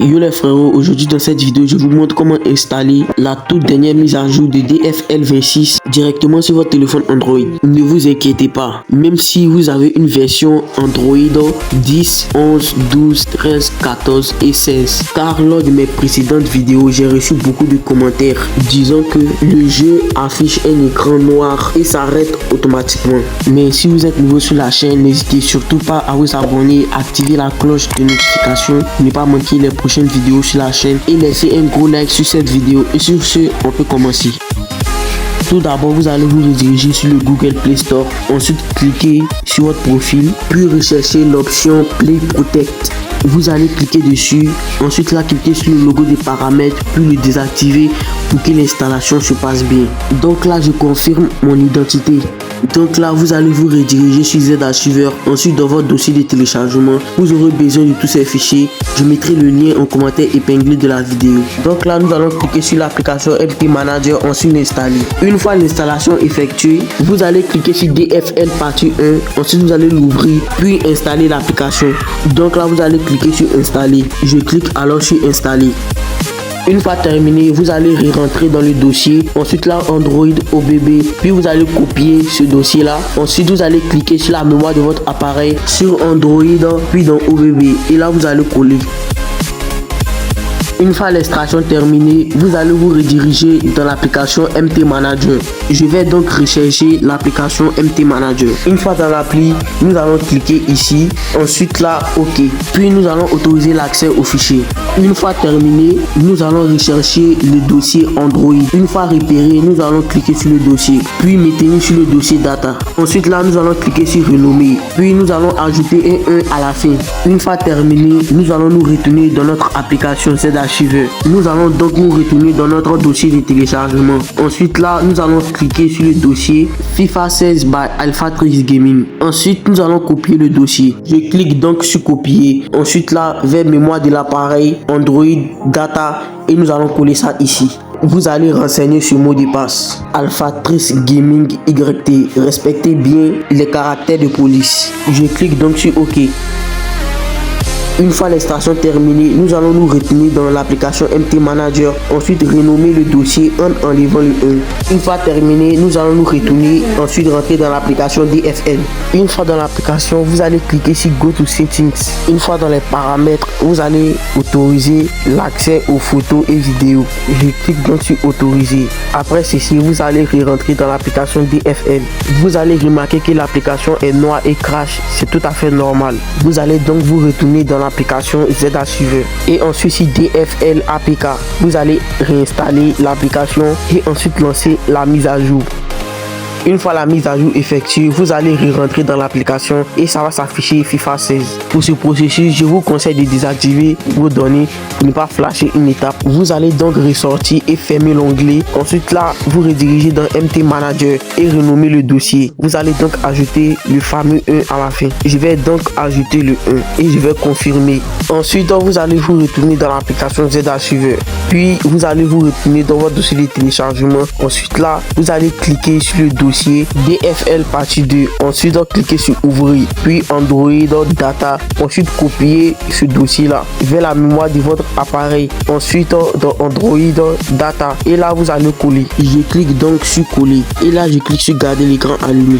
Yo les frérots, aujourd'hui dans cette vidéo je vous montre comment installer la toute dernière mise à jour de DFL 26 directement sur votre téléphone Android. Ne vous inquiétez pas, même si vous avez une version Android 10, 11, 12, 13, 14 et 16, car lors de mes précédentes vidéos j'ai reçu beaucoup de commentaires disant que le jeu affiche un écran noir et s'arrête automatiquement. Mais si vous êtes nouveau sur la chaîne, n'hésitez surtout pas à vous abonner, activer la cloche de notification, ne pas manquer les prochaines vidéos sur la chaîne et laissez un gros like sur cette vidéo. Et sur ce, on peut commencer. Tout d'abord, vous allez vous rediriger sur le Google Play Store, ensuite cliquez sur votre profil, puis recherchez l'option Play Protect. Vous allez cliquer dessus, ensuite là cliquez sur le logo des paramètres, puis le désactiver pour que l'installation se passe bien. Donc là je confirme mon identité. Donc là vous allez vous rediriger sur ZArchiveur. Ensuite dans votre dossier de téléchargement, vous aurez besoin de tous ces fichiers. Je mettrai le lien en commentaire épinglé de la vidéo. Donc là nous allons cliquer sur l'application MT Manager, ensuite l'installer. Une fois l'installation effectuée, vous allez cliquer sur DFL partie 1, ensuite vous allez l'ouvrir, puis installer l'application. Donc là vous allez cliquer sur installer. Je clique alors sur installer. Une fois terminé, vous allez rentrer dans le dossier, ensuite là Android OBB, puis vous allez copier ce dossier là, ensuite vous allez cliquer sur la mémoire de votre appareil, sur Android, puis dans OBB, et là vous allez coller. Une fois l'extraction terminée, vous allez vous rediriger dans l'application MT Manager. Je vais donc rechercher l'application MT Manager. Une fois dans l'appli, nous allons cliquer ici, ensuite là OK. Puis nous allons autoriser l'accès au fichier. Une fois terminé, nous allons rechercher le dossier Android. Une fois repéré, nous allons cliquer sur le dossier, puis maintenir sur le dossier data. Ensuite là, nous allons cliquer sur renommer, puis nous allons ajouter un 1 à la fin. Une fois terminé, nous allons nous retourner dans notre application ZArchiveur. Nous allons donc nous retourner dans notre dossier de téléchargement. Ensuite là, nous allons cliquer sur le dossier FIFA 16 by Alpha13 Gaming. Ensuite, nous allons copier le dossier. Je clique donc sur copier. Ensuite là, vers mémoire de l'appareil, Android, data, et nous allons coller ça ici. Vous allez renseigner ce mot de passe Alpha13 Gaming YT. Respectez bien les caractères de police. Je clique donc sur OK. Une fois l'extraction terminée, nous allons nous retourner dans l'application MT Manager, ensuite renommer le dossier en enlevant le 1. Une fois terminé, nous allons nous retourner, ensuite rentrer dans l'application DFL. Une fois dans l'application, vous allez cliquer sur Go to Settings. Une fois dans les paramètres, vous allez autoriser l'accès aux photos et vidéos. Je clique donc sur autoriser. Après ceci, vous allez rentrer dans l'application DFL. Vous allez remarquer que l'application est noire et crash, c'est tout à fait normal. Vous allez donc vous retourner dans l'application ZArchiveur et ensuite sur DFL APK, vous allez réinstaller l'application et ensuite lancer la mise à jour. Une fois la mise à jour effectuée, vous allez rentrer dans l'application et ça va s'afficher FIFA 16. Pour ce processus, je vous conseille de désactiver vos données pour ne pas flasher une étape. Vous allez donc ressortir et fermer l'onglet. Ensuite là, vous redirigez dans MT Manager et renommer le dossier. Vous allez donc ajouter le fameux 1 à la fin. Je vais donc ajouter le 1 et je vais confirmer. Ensuite, vous allez vous retourner dans l'application ZArchiveur. Puis vous allez vous retourner dans votre dossier de téléchargement. Ensuite là, vous allez cliquer sur le dossier DFL partie 2. Ensuite cliquez sur ouvrir, puis Android data. Ensuite copier ce dossier là vers la mémoire de votre appareil. Ensuite dans Android data, et là vous allez coller. Je clique donc sur coller et là je clique sur garder l'écran allumé.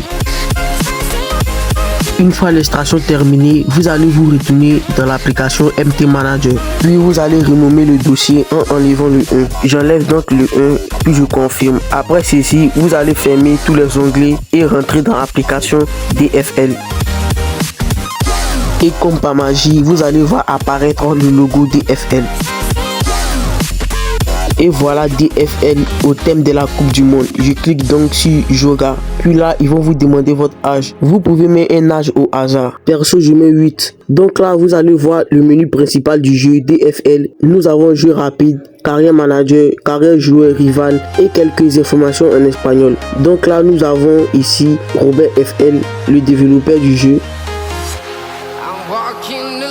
Une fois l'extraction terminée, vous allez vous retourner dans l'application MT Manager. Puis vous allez renommer le dossier en enlevant le 1. J'enlève donc le 1, puis je confirme. Après ceci, vous allez fermer tous les onglets et rentrer dans l'application DFL. Et comme par magie, vous allez voir apparaître le logo DFL. Et voilà DFL au thème de la Coupe du Monde. Je clique donc sur Joga. Puis là, ils vont vous demander votre âge. Vous pouvez mettre un âge au hasard. Perso, je mets 8. Donc là, vous allez voir le menu principal du jeu DFL. Nous avons jeu rapide, carrière manager, carrière joueur rival et quelques informations en espagnol. Donc là, nous avons ici Robert FL, le développeur du jeu.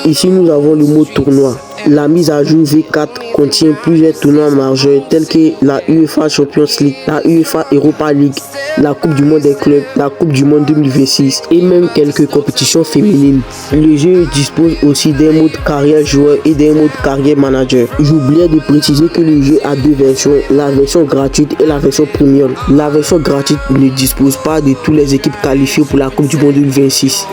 Ici, nous avons le mot tournoi. La mise à jour V4 contient plusieurs tournois majeurs tels que la UEFA Champions League, la UEFA Europa League, la Coupe du Monde des clubs, la Coupe du Monde 2026 et même quelques compétitions féminines. Le jeu dispose aussi d'un mode carrière joueur et d'un mode carrière manager. J'oubliais de préciser que le jeu a deux versions, la version gratuite et la version premium. La version gratuite ne dispose pas de toutes les équipes qualifiées pour la Coupe du Monde 2026,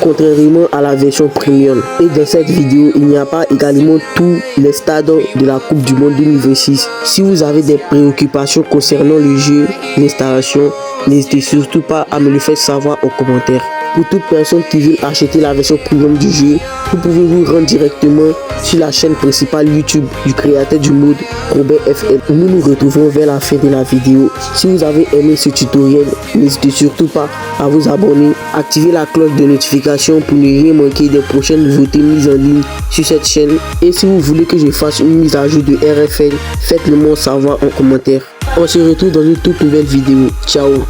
contrairement à la version premium. Et dans cette vidéo, il n'y a pas également tous les stades de la Coupe du Monde 2026. Si vous avez des préoccupations concernant le jeu, l'installation, n'hésitez surtout pas à me le faire savoir en commentaire. Pour toute personne qui veut acheter la version premium du jeu, vous pouvez vous rendre directement sur la chaîne principale YouTube du créateur du mode Robert FL. Nous nous retrouvons vers la fin de la vidéo. Si vous avez aimé ce tutoriel, n'hésitez surtout pas à vous abonner, activer la cloche de notification pour ne rien manquer des prochaines nouveautés mises en ligne sur cette chaîne. Et si vous voulez que je fasse une mise à jour de RFL, faites-le moi savoir en commentaire. On se retrouve dans une toute nouvelle vidéo. Ciao.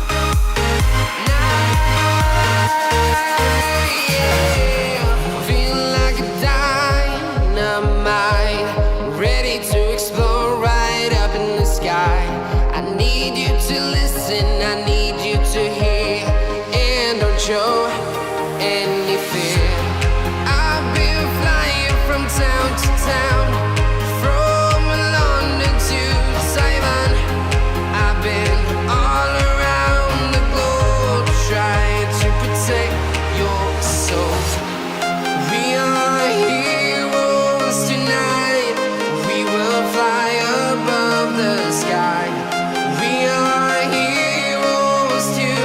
Show any fear. I've been flying from town to town, from London to Taiwan. I've been all around the globe trying to protect your soul. We are heroes tonight. We will fly above the sky. We are heroes tonight.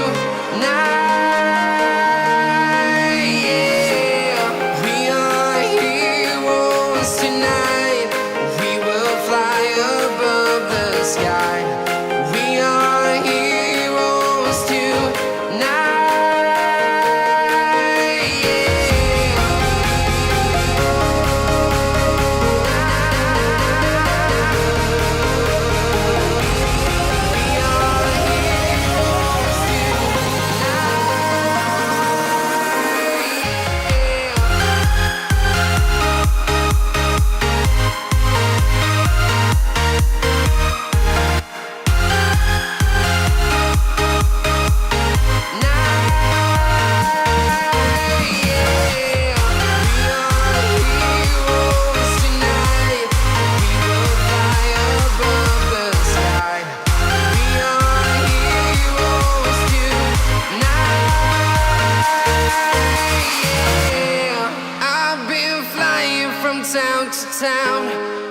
Town to town,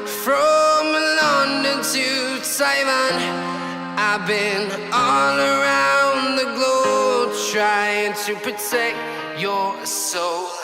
from London to Taiwan. I've been all around the globe trying to protect your soul.